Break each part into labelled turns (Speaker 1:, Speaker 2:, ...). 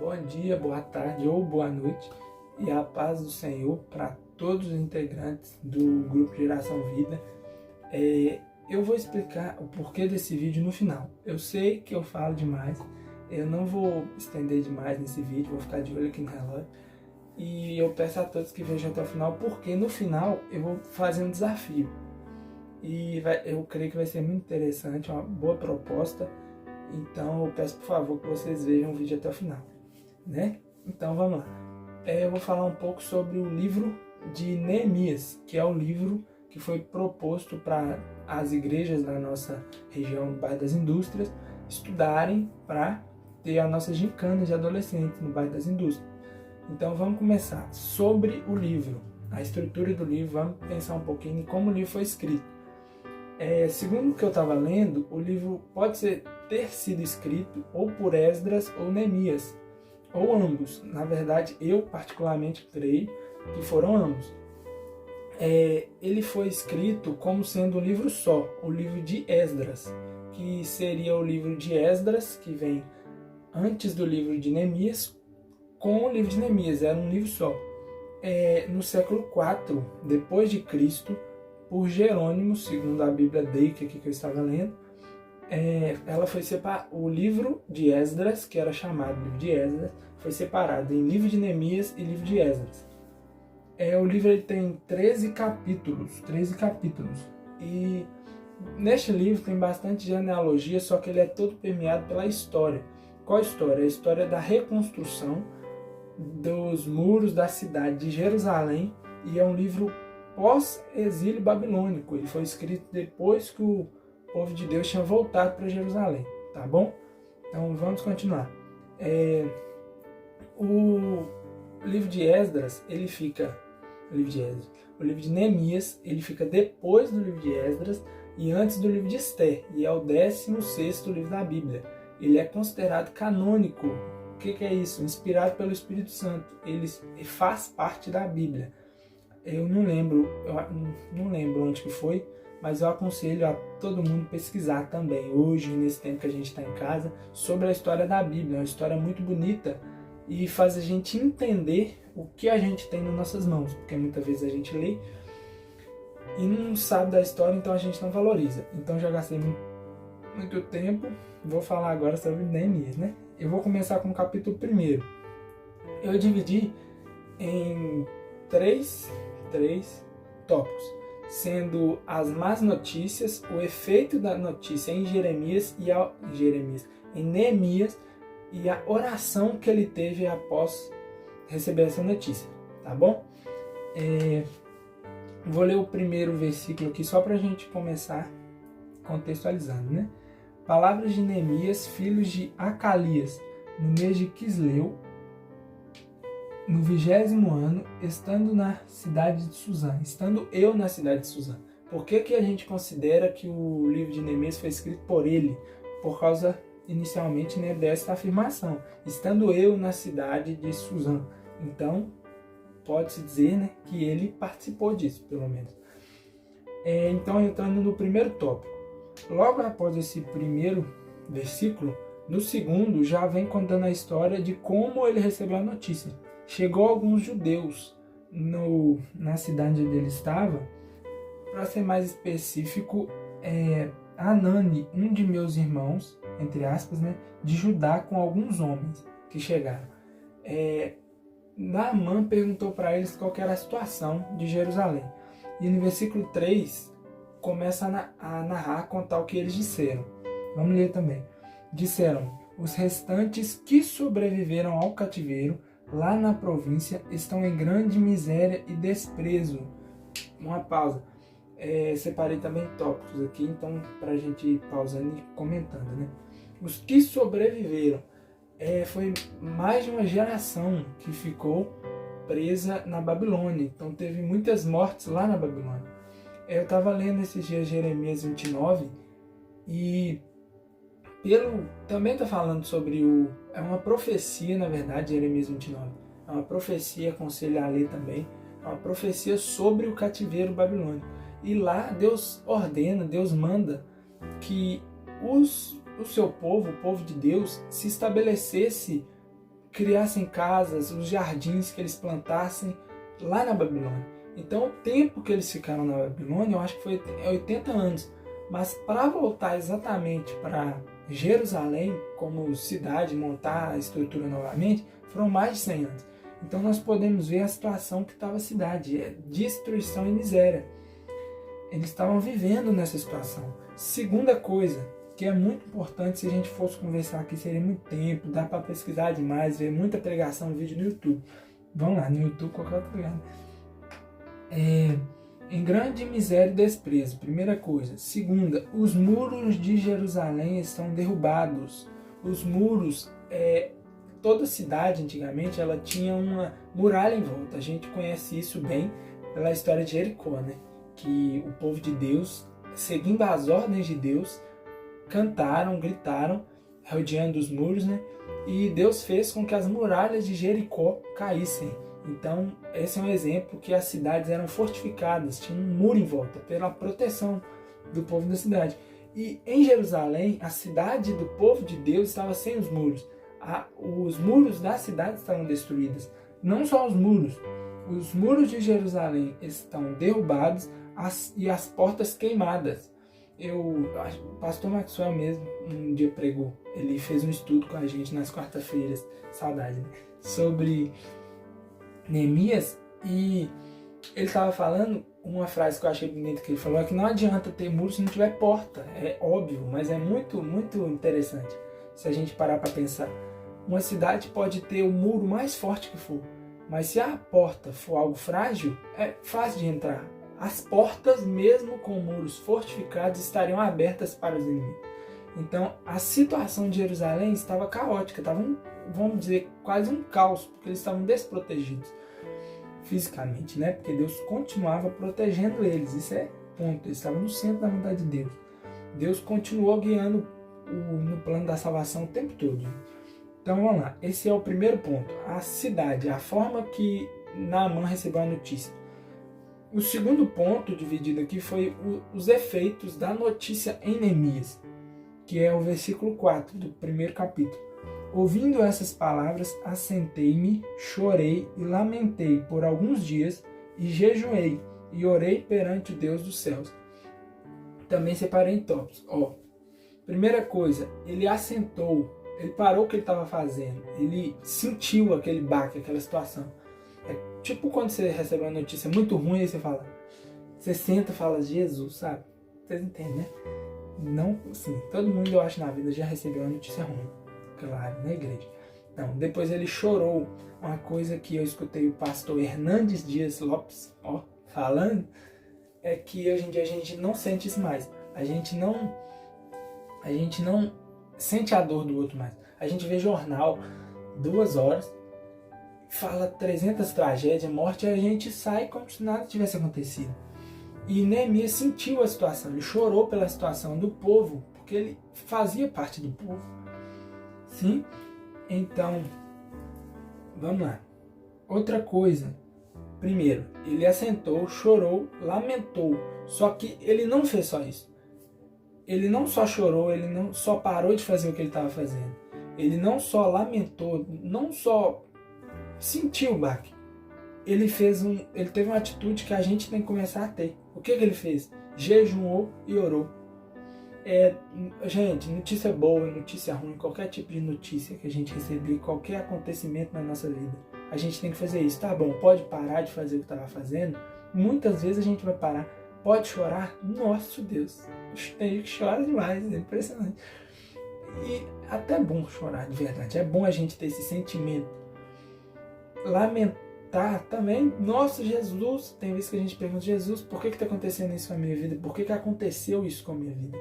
Speaker 1: Bom dia, boa tarde ou boa noite e a paz do Senhor para todos os integrantes do Grupo Geração Vida. Eu vou explicar o porquê desse vídeo no final. Eu sei que eu falo demais, eu não vou estender demais nesse vídeo, vou ficar de olho aqui no relógio. E eu peço a todos que vejam até o final, porque no final eu vou fazer um desafio. E eu creio que vai ser muito interessante, uma boa proposta. Então eu peço por favor que vocês vejam o vídeo até o final, né? Então vamos lá. Eu vou falar um pouco sobre o livro de Neemias, que é o livro que foi proposto para as igrejas da nossa região do bairro das Indústrias estudarem para ter a nossa gincana de adolescentes no bairro das Indústrias. Então vamos começar sobre o livro, a estrutura do livro, vamos pensar um pouquinho em como o livro foi escrito. Segundo o que eu estava lendo, o livro pode ter sido escrito ou por Esdras ou Neemias, ou ambos. Na verdade, eu particularmente creio que foram ambos. Ele foi escrito como sendo um livro só, o livro de Esdras, que seria o livro de Esdras, que vem antes do livro de Neemias, com o livro de Neemias, era um livro só. No século IV depois de Cristo, por Jerônimo, segundo a Bíblia Dake aqui que eu estava lendo, ela foi separada. O livro de Esdras, que era chamado livro de Esdras, foi separado em livro de Neemias e livro de Esdras. O livro ele tem 13 capítulos, e neste livro tem bastante genealogia, só que ele é todo permeado pela história. Qual história? A história da reconstrução dos muros da cidade de Jerusalém, e é um livro pós-exílio babilônico. Ele foi escrito depois que o povo de Deus tinha voltado para Jerusalém, tá bom? Então vamos continuar. O livro de Esdras, o livro de Neemias, ele fica depois do livro de Esdras e antes do livro de Esther, e é o 16º livro da Bíblia. Ele é considerado canônico. O que é isso? Inspirado pelo Espírito Santo. Ele faz parte da Bíblia. Eu não lembro onde que foi, mas eu aconselho a todo mundo pesquisar também, hoje, nesse tempo que a gente está em casa, sobre a história da Bíblia. É uma história muito bonita e faz a gente entender o que a gente tem nas nossas mãos, porque muitas vezes a gente lê e não sabe da história, então a gente não valoriza. Então já gastei muito tempo, vou falar agora sobre Neemias, né? Eu vou começar com o capítulo 1. Eu dividi em três tópicos, sendo as más notícias, o efeito da notícia em em Neemias, e a oração que ele teve após receber essa notícia, tá bom? Vou ler o primeiro versículo aqui só para a gente começar contextualizando, né? Palavras de Neemias, filhos de Acalias, no mês de Quisleu, no 20º ano, estando eu na cidade de Suzã. Por que a gente considera que o livro de Neemias foi escrito por ele? Por causa, inicialmente, né, dessa afirmação, estando eu na cidade de Suzã. Então, pode-se dizer, né, que ele participou disso, pelo menos. Então, entrando no primeiro tópico. Logo após esse primeiro versículo, no segundo já vem contando a história de como ele recebeu a notícia. Chegou alguns judeus na cidade onde ele estava, para ser mais específico, Anani, um de meus irmãos, entre aspas, né, de Judá, com alguns homens que chegaram. Naamã perguntou para eles qual que era a situação de Jerusalém. E no versículo 3, começa a narrar, contar o que eles disseram. Vamos ler também. Disseram: os restantes que sobreviveram ao cativeiro lá na província estão em grande miséria e desprezo. Uma pausa. Separei também tópicos aqui, então para a gente ir pausando e comentando, né? Os que sobreviveram, foi mais de uma geração que ficou presa na Babilônia. Então teve muitas mortes lá na Babilônia. Eu estava lendo esses dias Jeremias 29 e também está falando sobre é uma profecia, na verdade, Jeremias 29. É uma profecia, aconselho a ler também. É uma profecia sobre o cativeiro babilônico. E lá Deus ordena, Deus manda que o seu povo, o povo de Deus, se estabelecesse criassem casas, os jardins que eles plantassem lá na Babilônia. Então o tempo que eles ficaram na Babilônia, eu acho que foi 80 anos. Mas para voltar exatamente para Jerusalém, como cidade, montar a estrutura novamente, foram mais de 100 anos. Então nós podemos ver a situação que estava a cidade, destruição e miséria. Eles estavam vivendo nessa situação. Segunda coisa, que é muito importante, se a gente fosse conversar aqui, seria muito tempo, dá para pesquisar demais, ver muita pregação, vídeo no YouTube. Vamos lá, no YouTube, qualquer outro lugar. Em grande miséria e desprezo, primeira coisa. Segunda, os muros de Jerusalém estão derrubados. Os muros, toda cidade antigamente, ela tinha uma muralha em volta. A gente conhece isso bem pela história de Jericó, né? Que o povo de Deus, seguindo as ordens de Deus, cantaram, gritaram, rodeando os muros, né? E Deus fez com que as muralhas de Jericó caíssem. Então, esse é um exemplo que as cidades eram fortificadas, tinha um muro em volta, pela proteção do povo da cidade. E em Jerusalém, a cidade do povo de Deus estava sem os muros. Os muros da cidade estavam destruídos. Não só os muros de Jerusalém estão derrubados e as portas queimadas. O pastor Maxwell mesmo um dia pregou, ele fez um estudo com a gente nas quarta-feiras, saudade, né? Sobre Neemias, e ele estava falando uma frase que eu achei bonita que ele falou, é que não adianta ter muro se não tiver porta. É óbvio, mas é muito, muito interessante se a gente parar para pensar. Uma cidade pode ter o muro mais forte que for, mas se a porta for algo frágil, é fácil de entrar. As portas, mesmo com muros fortificados, estariam abertas para os inimigos. Então, a situação de Jerusalém estava caótica, estava, vamos dizer, quase um caos, porque eles estavam desprotegidos fisicamente, né? Porque Deus continuava protegendo eles, isso é ponto, eles estavam no centro da vontade de Deus. Deus continuou guiando no plano da salvação o tempo todo. Então, vamos lá, esse é o primeiro ponto, a cidade, a forma que Naamã recebeu a notícia. O segundo ponto dividido aqui foi os efeitos da notícia em Neemias, que é o versículo 4 do primeiro capítulo. Ouvindo essas palavras, assentei-me, chorei e lamentei por alguns dias, e jejuei, e orei perante o Deus dos céus. Também separei em tópicos. Primeira coisa, ele assentou, ele parou o que ele estava fazendo, ele sentiu aquele baque, aquela situação. É tipo quando você recebe uma notícia muito ruim, aí você senta e fala, Jesus, sabe? Vocês entendem, né? Não, assim, todo mundo, eu acho, na vida já recebeu uma notícia ruim, claro, na igreja. Então, depois ele chorou, uma coisa que eu escutei o pastor Hernandes Dias Lopes, falando, é que hoje em dia a gente não sente isso mais. A gente não sente a dor do outro mais. A gente vê jornal, 2 horas, fala 300 tragédias, morte, e a gente sai como se nada tivesse acontecido. E Neemias sentiu a situação, ele chorou pela situação do povo, porque ele fazia parte do povo. Sim? Então, vamos lá. Outra coisa. Primeiro, ele assentou, chorou, lamentou. Só que ele não fez só isso. Ele não só chorou, ele não só parou de fazer o que ele estava fazendo. Ele não só lamentou, não só sentiu o baque. Ele teve uma atitude que a gente tem que começar a ter. O que ele fez? Jejuou e orou. Gente, notícia boa, notícia ruim, qualquer tipo de notícia que a gente receber, qualquer acontecimento na nossa vida, a gente tem que fazer isso. Tá bom, pode parar de fazer o que estava fazendo. Muitas vezes a gente vai parar. Pode chorar? Nossa, Deus, tem gente que chora demais, é impressionante. E até é bom chorar, de verdade. É bom a gente ter esse sentimento. Lamentar também. Nossa, Jesus, tem vezes que a gente pergunta, Jesus, por que está acontecendo isso com a minha vida? Por que aconteceu isso com a minha vida?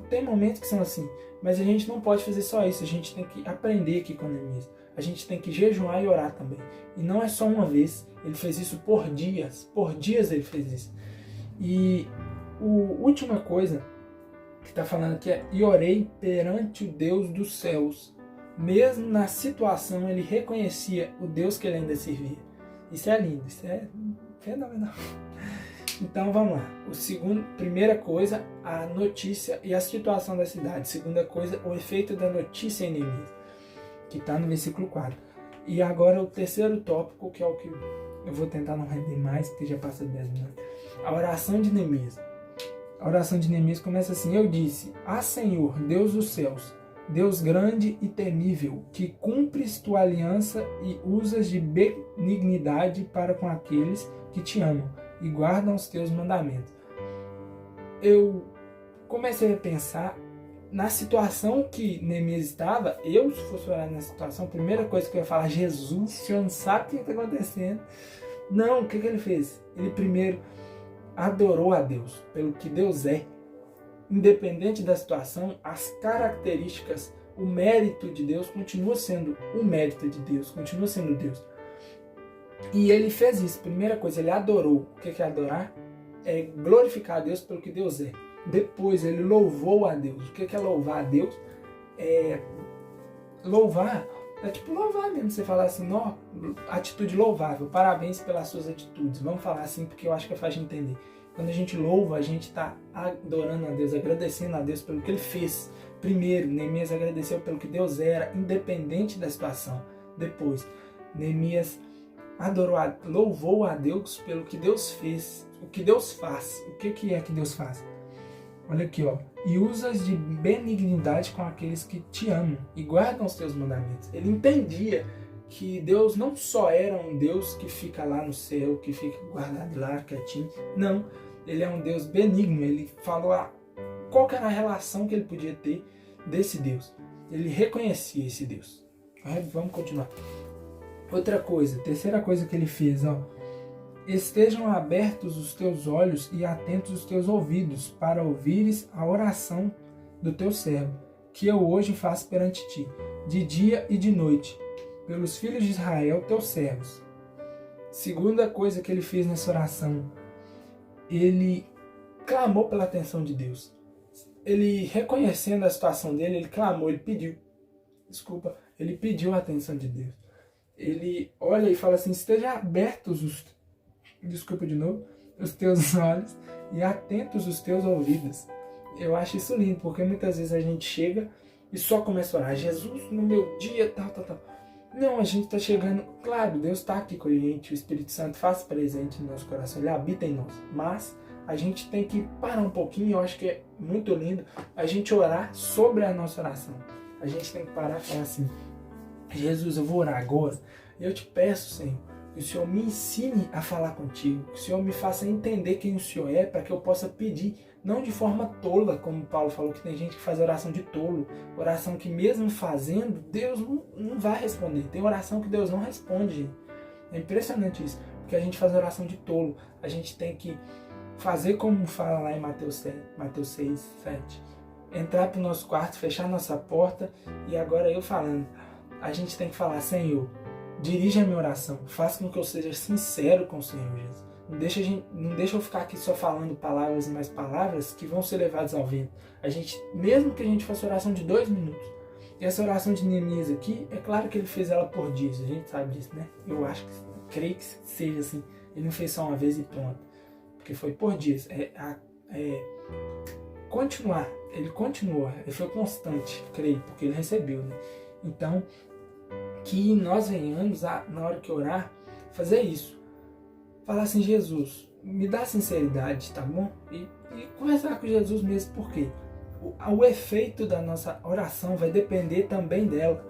Speaker 1: Tem momentos que são assim, mas a gente não pode fazer só isso. A gente tem que aprender aqui com Neemias. A gente tem que jejuar e orar também. E não é só uma vez, ele fez isso por dias ele fez isso. E a última coisa que está falando aqui é: e orei perante o Deus dos céus. Mesmo na situação, ele reconhecia o Deus que ele ainda servia. Isso é lindo, isso é fenomenal. Então vamos lá. Primeira coisa, a notícia e a situação da cidade. Segunda coisa, o efeito da notícia em Neemias. que está no versículo 4. E agora o terceiro tópico, que é o que eu vou tentar não render mais, porque já passa 10 minutos. A oração de Neemias. A oração de Neemias começa assim: eu disse: Ah, Senhor, Deus dos céus, Deus grande e temível, que cumpres tua aliança e usas de benignidade para com aqueles que te amam e guardam os teus mandamentos. Eu comecei a pensar na situação que Neemias estava. Eu, se fosse orar nessa situação, a primeira coisa que eu ia falar: Jesus, o senhor não sabe o que está acontecendo. Não, o que ele fez? Ele primeiro adorou a Deus pelo que Deus é. Independente da situação, as características, o mérito de Deus continua sendo o mérito de Deus, continua sendo Deus. E ele fez isso. Primeira coisa, ele adorou. O que é adorar? É glorificar a Deus pelo que Deus é. Depois, ele louvou a Deus. O que é louvar a Deus? Louvar é tipo louvar mesmo. Você falar assim: ó, atitude louvável, parabéns pelas suas atitudes. Vamos falar assim porque eu acho que é fácil de entender. Quando a gente louva, a gente está adorando a Deus, agradecendo a Deus pelo que Ele fez. Primeiro, Neemias agradeceu pelo que Deus era, independente da situação. Depois, Neemias louvou a Deus pelo que Deus fez, o que Deus faz. O que é que Deus faz? Olha aqui, ó. E usas de benignidade com aqueles que te amam e guardam os teus mandamentos. Ele entendia que Deus não só era um Deus que fica lá no céu, que fica guardado lá, quietinho. Não, ele é um Deus benigno. Ele falou qual que era a relação que ele podia ter desse Deus. Ele reconhecia esse Deus. Vamos continuar. Outra coisa, terceira coisa que ele fez, ó. Estejam abertos os teus olhos e atentos os teus ouvidos para ouvires a oração do teu servo, que eu hoje faço perante ti, de dia e de noite, pelos filhos de Israel, teus servos. Segunda coisa que ele fez nessa oração, ele clamou pela atenção de Deus. Ele, reconhecendo a situação dele, ele clamou, ele pediu a atenção de Deus. Ele olha e fala assim: estejam abertos os teus olhos e atentos os teus ouvidos. Eu acho isso lindo, porque muitas vezes a gente chega e só começa a orar: Jesus, no meu dia, tal. Não, a gente está chegando, claro, Deus está aqui com a gente, o Espírito Santo faz presente no nosso coração, Ele habita em nós, mas a gente tem que parar um pouquinho. Eu acho que é muito lindo a gente orar sobre a nossa oração. A gente tem que parar e falar assim: Jesus, eu vou orar agora, e eu te peço, Senhor, que o Senhor me ensine a falar contigo, que o Senhor me faça entender quem o Senhor é, para que eu possa pedir, não de forma tola, como Paulo falou, que tem gente que faz oração de tolo, oração que mesmo fazendo, Deus não vai responder. Tem oração que Deus não responde, gente. É impressionante isso, porque a gente faz oração de tolo. A gente tem que fazer como fala lá em Mateus 6, 7. Entrar para o nosso quarto, fechar nossa porta, e agora eu falando. A gente tem que falar: Senhor, dirige a minha oração, faça com que eu seja sincero com o Senhor Jesus. Não deixa eu ficar aqui só falando palavras e mais palavras que vão ser levadas ao vento. Mesmo que a gente faça oração de 2 minutos. E essa oração de Neemias aqui, é claro que ele fez ela por dias, a gente sabe disso, né? Eu creio que seja assim. Ele não fez só uma vez e pronto, porque foi por dias. Continuar, ele continuou, ele foi constante, creio, porque ele recebeu, né? Então, que nós venhamos, na hora que orar, fazer isso. Falar assim: Jesus, me dá sinceridade, tá bom? E conversar com Jesus mesmo, porque o efeito da nossa oração vai depender também dela.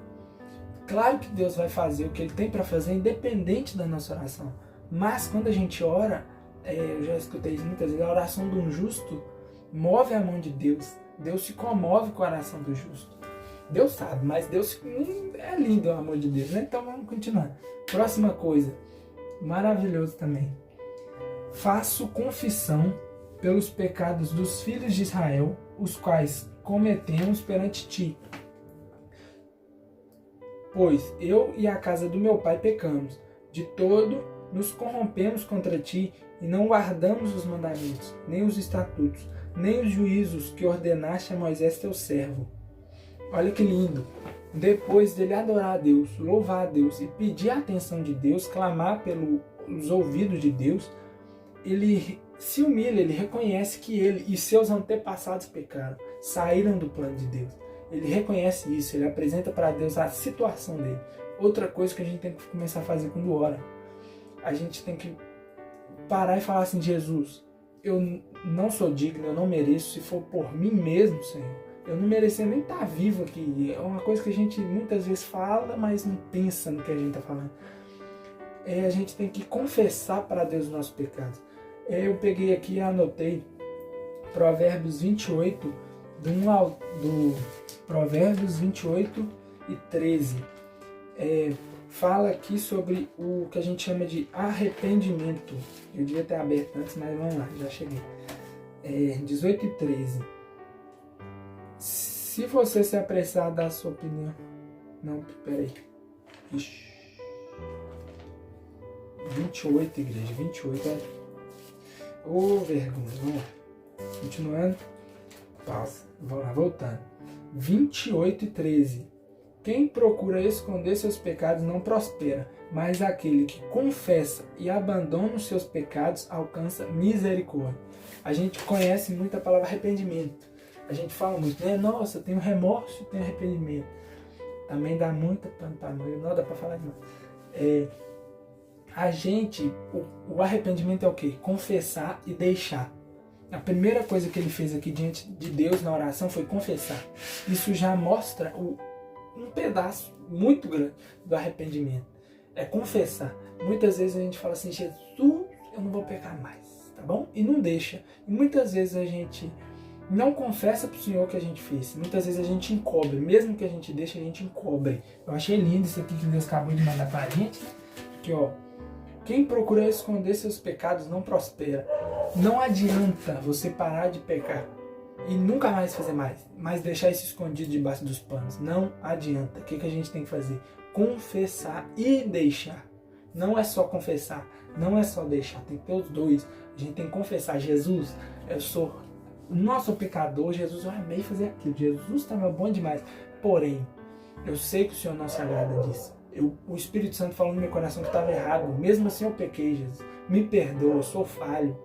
Speaker 1: Claro que Deus vai fazer o que Ele tem para fazer, independente da nossa oração. Mas quando a gente ora, eu já escutei isso muitas vezes, a oração de um justo move a mão de Deus. Deus se comove com a oração do justo. Deus sabe, mas Deus é lindo, o amor de Deus, né? Então vamos continuar. Próxima coisa, maravilhoso também. Faço confissão pelos pecados dos filhos de Israel, os quais cometemos perante ti. Pois eu e a casa do meu pai pecamos, de todo nos corrompemos contra ti e não guardamos os mandamentos, nem os estatutos, nem os juízos que ordenaste a Moisés teu servo. Olha que lindo! Depois dele adorar a Deus, louvar a Deus e pedir a atenção de Deus, clamar pelos ouvidos de Deus, ele se humilha, ele reconhece que ele e seus antepassados pecaram, saíram do plano de Deus. Ele reconhece isso, ele apresenta para Deus a situação dele. Outra coisa que a gente tem que começar a fazer quando ora, a gente tem que parar e falar assim: Jesus, eu não sou digno, eu não mereço, se for por mim mesmo, Senhor. Eu não merecia nem estar vivo aqui. É uma coisa que a gente muitas vezes fala, mas não pensa no que a gente está falando. A gente tem que confessar para Deus os nossos pecados. Eu peguei aqui e anotei Provérbios 28, do Provérbios 28 e 13. Fala aqui sobre o que a gente chama de arrependimento. Eu devia ter aberto antes, mas vamos lá, já cheguei. 18 e 13. Se você se apressar a dar a sua opinião... Não, peraí. 28, igreja, 28, olha. Ô, vergonha, vamos lá. Continuando. Pausa. Vamos lá, voltando. 28 e 13. Quem procura esconder seus pecados não prospera, mas aquele que confessa e abandona os seus pecados alcança misericórdia. A gente conhece muito a palavra arrependimento. A gente fala muito, né? Nossa, tenho remorso, tenho arrependimento. Também dá muita pano pra manga, não dá pra falar demais. O arrependimento é o quê? Confessar e deixar. A primeira coisa que ele fez aqui diante de Deus na oração foi confessar. Isso já mostra um pedaço muito grande do arrependimento. É confessar. Muitas vezes a gente fala assim: Jesus, eu não vou pecar mais, tá bom? E não deixa. E muitas vezes a gente não confessa para o Senhor o que a gente fez. Muitas vezes a gente encobre. Mesmo que a gente deixe, a gente encobre. Eu achei lindo isso aqui que Deus acabou de mandar para a gente. Aqui, ó. Quem procura esconder seus pecados não prospera. Não adianta você parar de pecar e nunca mais fazer mais, mas deixar isso escondido debaixo dos panos. Não adianta. O que a gente tem que fazer? Confessar e deixar. Não é só confessar, não é só deixar, tem que ter os dois. A gente tem que confessar: Jesus, eu sou pecador, Jesus, eu amei fazer aquilo, Jesus estava bom demais, porém, eu sei que o Senhor não se agrada disso. O Espírito Santo falou no meu coração que estava errado, mesmo assim eu pequei, Jesus, me perdoa, eu sou falho.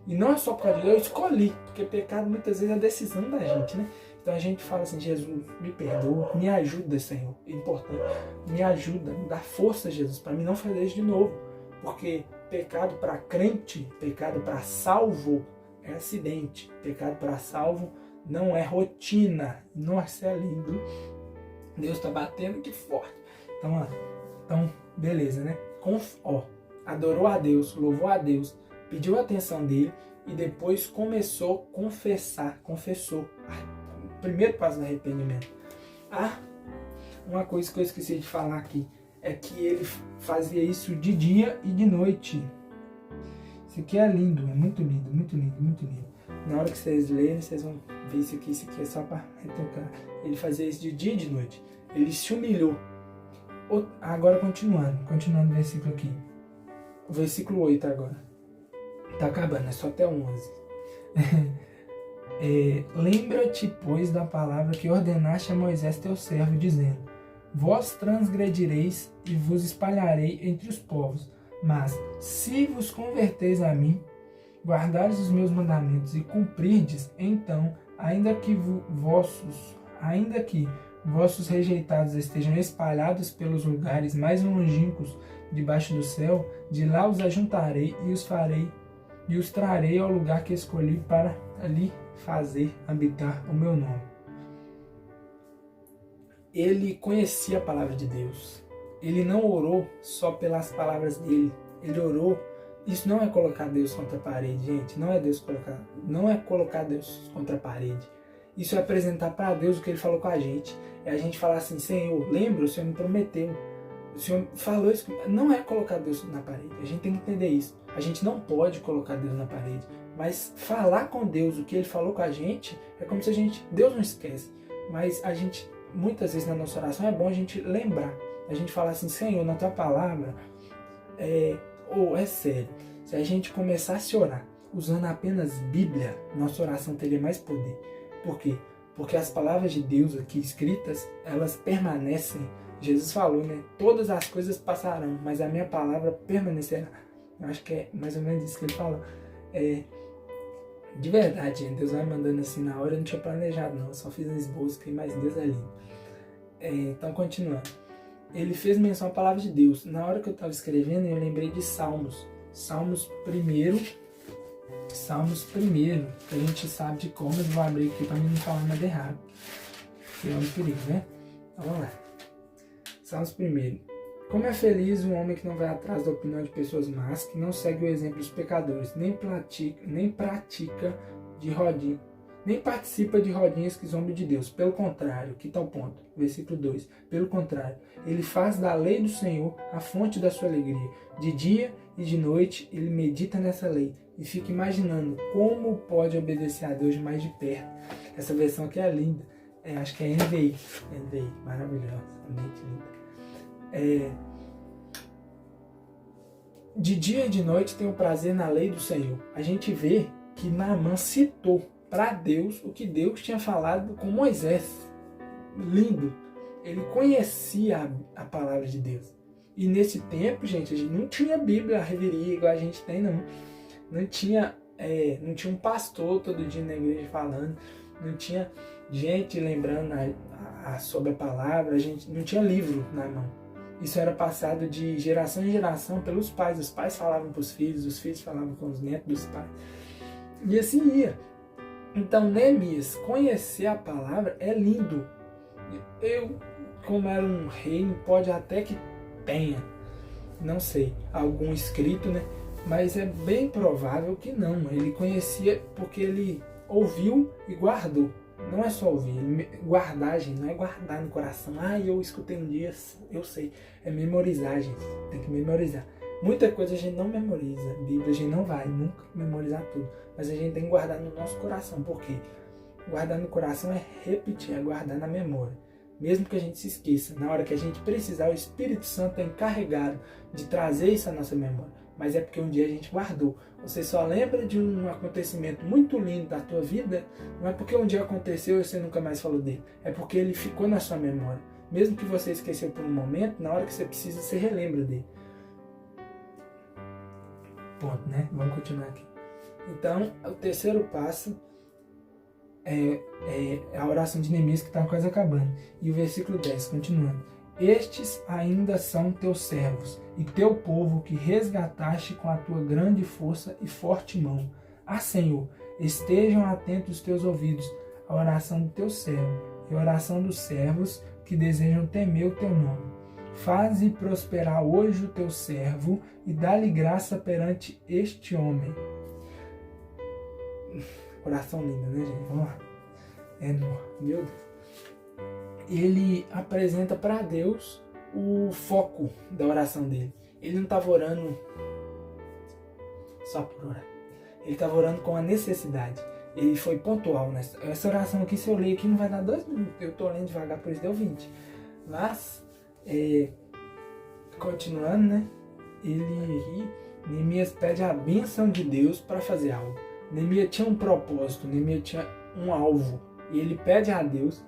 Speaker 1: E não é só por causa disso, eu escolhi, porque pecado muitas vezes é a decisão da gente, né? Então a gente fala assim: Jesus, me perdoa, me ajuda, Senhor. É importante, me ajuda, me dá força, Jesus, para mim não fazer isso de novo. Porque pecado para crente, pecado para salvo é acidente. Pecado para salvo não é rotina. Nossa, é lindo. Deus está batendo que forte. Então, beleza, né? Adorou a Deus, louvou a Deus, pediu a atenção dele e depois começou a confessar, confessou. O primeiro passo do arrependimento. Uma coisa que eu esqueci de falar aqui é que ele fazia isso de dia e de noite. Isso aqui é lindo, é muito lindo, muito lindo, muito lindo. Na hora que vocês lerem, vocês vão ver isso aqui é só para retocar. Ele fazia isso de dia e de noite. Ele se humilhou. Agora continuando o versículo aqui. O versículo 8 agora. Tá acabando, é só até o 11. Lembra-te, pois, da palavra que ordenaste a Moisés teu servo, dizendo: Vós transgredireis e vos espalharei entre os povos. Mas, se vos converteis a mim, guardares os meus mandamentos e cumprirdes, então, ainda que vossos rejeitados estejam espalhados pelos lugares mais longínquos debaixo do céu, de lá os ajuntarei e os trarei ao lugar que escolhi para ali fazer habitar o meu nome. Ele conhecia a palavra de Deus. Ele não orou só pelas palavras dele. Ele orou. Isso não é colocar Deus contra a parede, gente. Não é colocar Deus contra a parede. Isso é apresentar para Deus o que ele falou com a gente. É a gente falar assim: Senhor, lembra, o Senhor me prometeu. O Senhor falou isso. Não é colocar Deus na parede. A gente tem que entender isso. A gente não pode colocar Deus na parede. Mas falar com Deus o que ele falou com a gente é como se Deus não esquece. Mas a gente, muitas vezes na nossa oração, é bom a gente lembrar. A gente falar assim: Senhor, na tua palavra, é sério. Se a gente começasse a orar usando apenas Bíblia, nossa oração teria mais poder. Por quê? Porque as palavras de Deus aqui escritas, elas permanecem. Jesus falou, né? Todas as coisas passarão, mas a minha palavra permanecerá. Eu acho que é mais ou menos isso que ele fala. De verdade, gente, Deus vai mandando assim na hora, eu não tinha planejado não, eu só fiz um esboço, mas Deus é lindo. Então, continuando. Ele fez menção à palavra de Deus. Na hora que eu estava escrevendo, eu lembrei de Salmos. Salmos 1, que a gente sabe de como, eu vou abrir aqui para mim não falar nada errado. Que é um perigo, né? Então, vamos lá. Salmos 1. Como é feliz um homem que não vai atrás da opinião de pessoas más, que não segue o exemplo dos pecadores, nem pratica de rodinha, nem participa de rodinhas que zombam de Deus. Pelo contrário, que tal ponto? Versículo 2. Pelo contrário, ele faz da lei do Senhor a fonte da sua alegria. De dia e de noite ele medita nessa lei e fica imaginando como pode obedecer a Deus mais de perto. Essa versão aqui é linda. Acho que é NVI. NVI, maravilhosa, realmente linda. De dia e de noite tem o prazer na lei do Senhor. A gente vê que Naamã citou para Deus o que Deus tinha falado com Moisés. Lindo. Ele conhecia a palavra de Deus. E nesse tempo, gente, a gente não tinha Bíblia, a reveria igual a gente tem, não. Não tinha um pastor todo dia na igreja falando. Não tinha gente lembrando sobre a palavra. A gente não tinha livro na mão. Isso era passado de geração em geração pelos pais. Os pais falavam para os filhos falavam com os netos dos pais. E assim ia. Então, Neemias, conhecer a palavra é lindo. Eu, como era um reino, pode até que tenha, não sei, algum escrito, né? Mas é bem provável que não. Ele conhecia porque ele ouviu e guardou. Não é só ouvir, guardar, gente, não é guardar no coração. Eu escutei um dia, eu sei. É memorizar, gente. Tem que memorizar. Muita coisa a gente não memoriza. A Bíblia a gente não vai nunca memorizar tudo. Mas a gente tem que guardar no nosso coração. Por quê? Guardar no coração é repetir, é guardar na memória. Mesmo que a gente se esqueça, na hora que a gente precisar, o Espírito Santo é encarregado de trazer isso à nossa memória. Mas é porque um dia a gente guardou. Você só lembra de um acontecimento muito lindo da tua vida, não é porque um dia aconteceu e você nunca mais falou dele. É porque ele ficou na sua memória. Mesmo que você esqueceu por um momento, na hora que você precisa, você relembra dele. Ponto, né? Vamos continuar aqui. Então, o terceiro passo é a oração de Neemias, que está quase acabando. E o versículo 10, continuando. Estes ainda são teus servos, e teu povo que resgataste com a tua grande força e forte mão. Senhor, estejam atentos os teus ouvidos à oração do teu servo, e à oração dos servos que desejam temer o teu nome. Faze prosperar hoje o teu servo, e dá-lhe graça perante este homem. Oração linda, né, gente? Vamos lá. Meu Deus. Ele apresenta para Deus o foco da oração dele. Ele não estava orando só por orar. Ele estava orando com a necessidade. Ele foi pontual nessa. Essa oração aqui, se eu ler aqui, não vai dar 2 minutos. Eu estou lendo devagar, por isso deu 20. Mas, continuando, né? Neemias pede a bênção de Deus para fazer algo. Neemias tinha um propósito, Neemias tinha um alvo. E ele pede a Deus.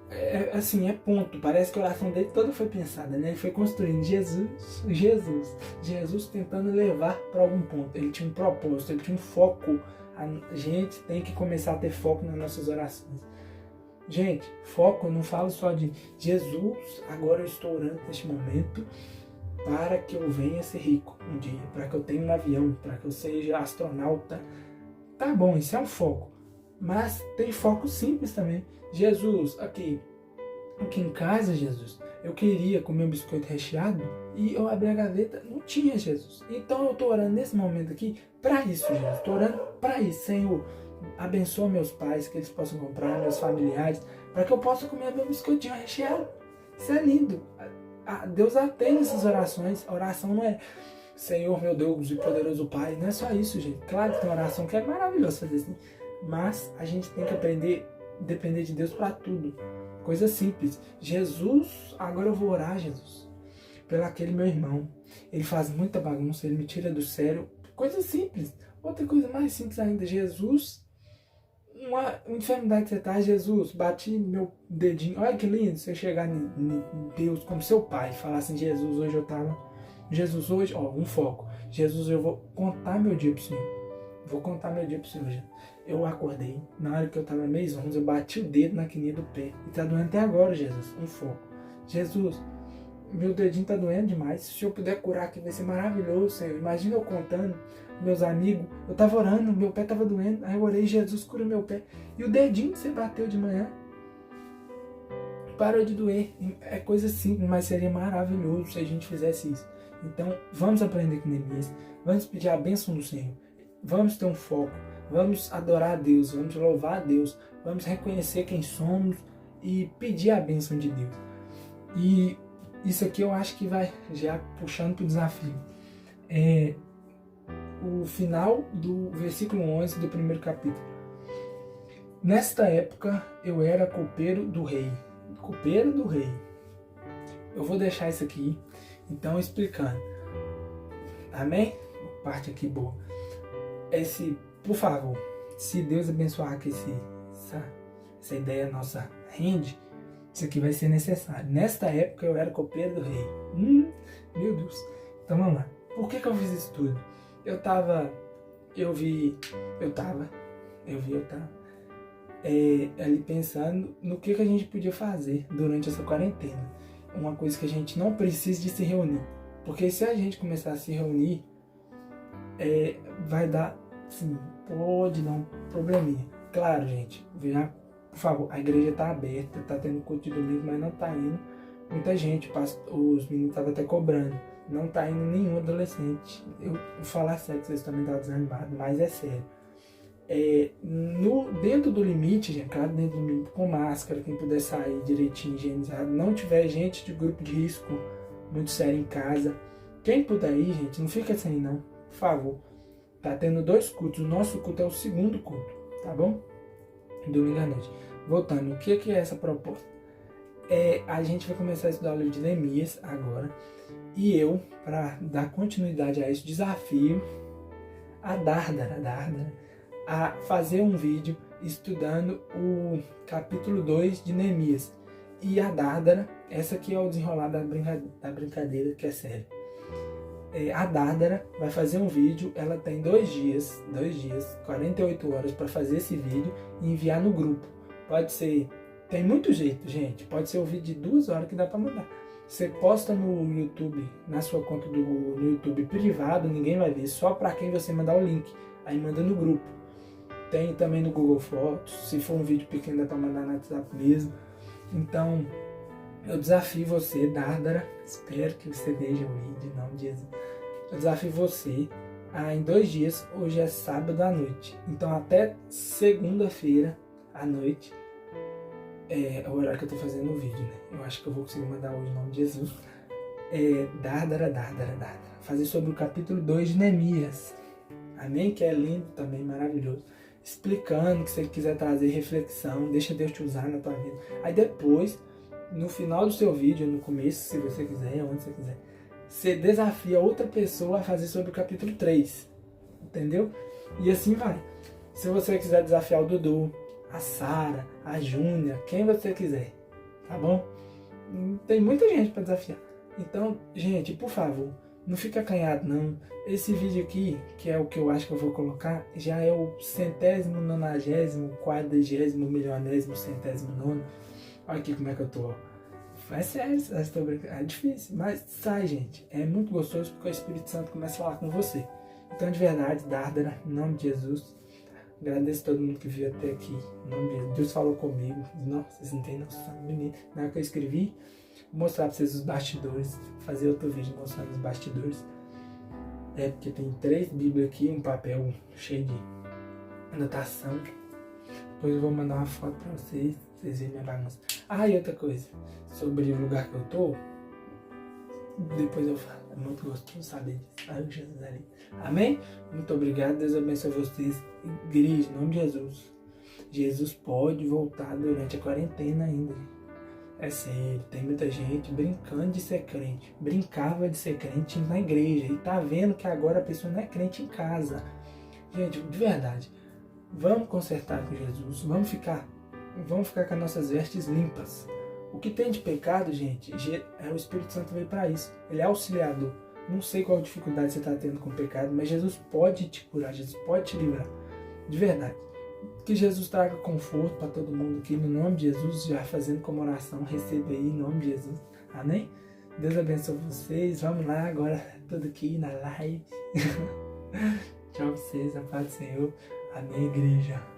Speaker 1: É ponto. Parece que a oração dele toda foi pensada, né? Ele foi construindo Jesus tentando levar para algum ponto. Ele tinha um propósito, ele tinha um foco. A gente tem que começar a ter foco nas nossas orações. Gente, foco, eu não falo só de Jesus, agora eu estou orando neste momento para que eu venha ser rico um dia, para que eu tenha um avião, para que eu seja astronauta. Tá bom, isso é um foco. Mas tem foco simples também. Jesus, aqui em casa, Jesus, eu queria comer um biscoito recheado e eu abri a gaveta, não tinha, Jesus. Então eu estou orando nesse momento aqui para isso, Jesus. Estou orando para isso, Senhor. Abençoa meus pais, que eles possam comprar, meus familiares, para que eu possa comer meu biscoitinho recheado. Isso é lindo. Deus atende essas orações. A oração não é Senhor, meu Deus e poderoso Pai. Não é só isso, gente. Claro que tem oração que é maravilhosa fazer assim. Mas a gente tem que aprender a depender de Deus para tudo. Coisa simples. Jesus, agora eu vou orar, Jesus, pelo aquele meu irmão. Ele faz muita bagunça, ele me tira do sério. Coisa simples. Outra coisa mais simples ainda. Jesus, uma enfermidade que você tá, Jesus, bati meu dedinho. Olha que lindo você chegar em Deus como seu pai e falar assim, Jesus, hoje eu tava... Jesus, hoje, um foco. Jesus, eu vou contar meu dia pro Senhor. vou contar meu dia pro senhor já. Eu acordei, na hora que eu tava meio zonzo, eu bati o dedo na quininha do pé. E tá doendo até agora, Jesus. Um foco. Jesus, meu dedinho tá doendo demais. Se o senhor puder curar aqui, vai ser maravilhoso, Senhor. Imagina eu contando, meus amigos. Eu tava orando, meu pé tava doendo. Aí eu orei, Jesus, cura meu pé. E o dedinho que você bateu de manhã parou de doer. É coisa simples, mas seria maravilhoso se a gente fizesse isso. Então, vamos aprender com Neemias. Vamos pedir a bênção do Senhor. Vamos ter um foco. Vamos adorar a Deus. Vamos louvar a Deus. Vamos reconhecer quem somos e pedir a bênção de Deus. E isso aqui eu acho que vai já puxando para o desafio. O final do versículo 11 do primeiro capítulo. Nesta época eu era copeiro do rei. Copeiro do rei. Eu vou deixar isso aqui, então, explicando. Amém? Parte aqui boa. Por favor, se Deus abençoar que essa ideia nossa rende, isso aqui vai ser necessário. Nesta época eu era copeiro do rei. Meu Deus. Então vamos lá. Por que eu fiz isso tudo? Eu tava ali pensando no que a gente podia fazer durante essa quarentena. Uma coisa que a gente não precisa de se reunir. Porque se a gente começar a se reunir, vai dar, sim, pode dar um probleminha. Claro, gente, já, por favor, a igreja está aberta, está tendo culto de domingo, mas não está indo muita gente. Os meninos estavam até cobrando. Não está indo nenhum adolescente. Eu vou falar sério, vocês também estão desanimados, mas é sério. Dentro do limite, gente, claro, dentro do limite, com máscara, quem puder sair direitinho, higienizado, não tiver gente de grupo de risco muito sério em casa, quem puder ir, gente, não fica sem não, por favor. Tá tendo 2 cultos, o nosso culto é o segundo culto, tá bom? Domingo à noite. Voltando, o que é essa proposta? A gente vai começar a estudar o livro de Neemias agora, e eu, para dar continuidade a esse desafio, a Dárdara, a fazer um vídeo estudando o capítulo 2 de Neemias. E a Dárdara, essa aqui é o desenrolar da brincadeira, que é sério. A Dárdara vai fazer um vídeo, ela tem 2 dias, 48 horas para fazer esse vídeo e enviar no grupo. Pode ser, tem muito jeito, gente, pode ser um vídeo de 2 horas que dá para mandar. Você posta no YouTube, na sua conta no YouTube privado, ninguém vai ver, só para quem você mandar o link, aí manda no grupo. Tem também no Google Fotos, se for um vídeo pequeno dá para mandar no WhatsApp mesmo. Então, eu desafio você, Dárdara, espero que você veja o vídeo, em nome de Jesus. Eu desafio você em 2 dias, hoje é sábado à noite, então até segunda-feira à noite, é o horário que eu tô fazendo o vídeo, né? Eu acho que eu vou conseguir mandar hoje, em nome de Jesus. Dárdara, fazer sobre o capítulo 2 de Neemias. Amém? Que é lindo também, maravilhoso. Explicando que se você quiser trazer reflexão, deixa Deus te usar na tua vida. Aí depois, no final do seu vídeo, no começo, se você quiser, onde você quiser, você desafia outra pessoa a fazer sobre o capítulo 3. Entendeu? E assim vai. Se você quiser desafiar o Dudu, a Sara, a Júnia, quem você quiser, tá bom? Tem muita gente para desafiar. Então, gente, por favor, não fica acanhado não. Esse vídeo aqui, que é o que eu acho que eu vou colocar, já é o 100º, 90º, 40º, milionésimo, 109º. Olha aqui como é que eu tô. É sério, é difícil, mas sai, gente. É muito gostoso porque o Espírito Santo começa a falar com você. Então, de verdade, Dárdara, em nome de Jesus, agradeço a todo mundo que veio até aqui. Em nome de Jesus, Deus falou comigo. Nossa, vocês não têm noção, menino. Na hora que eu escrevi, vou mostrar pra vocês os bastidores, fazer outro vídeo mostrando os bastidores. Porque tem 3 Bíblias aqui, um papel cheio de anotação. Depois eu vou mandar uma foto pra vocês verem minha bagunça. E outra coisa, sobre o lugar que eu tô, depois eu falo. É muito gostoso saber disso. Jesus ali. Amém? Muito obrigado, Deus abençoe vocês. Igreja, em nome de Jesus. Jesus pode voltar durante a quarentena ainda. É sério, tem muita gente brincando de ser crente. Brincava de ser crente na igreja. E tá vendo que agora a pessoa não é crente em casa. Gente, de verdade. Vamos consertar com Jesus. Vamos ficar com as nossas vestes limpas. O que tem de pecado, gente, o Espírito Santo veio para isso. Ele é auxiliador. Não sei qual dificuldade você está tendo com o pecado, mas Jesus pode te curar, Jesus pode te livrar. De verdade. Que Jesus traga conforto para todo mundo aqui, no nome de Jesus, já fazendo como oração, receba aí, em nome de Jesus. Amém? Deus abençoe vocês. Vamos lá agora, tudo aqui na live. Tchau pra vocês, a paz do Senhor. Amém, igreja.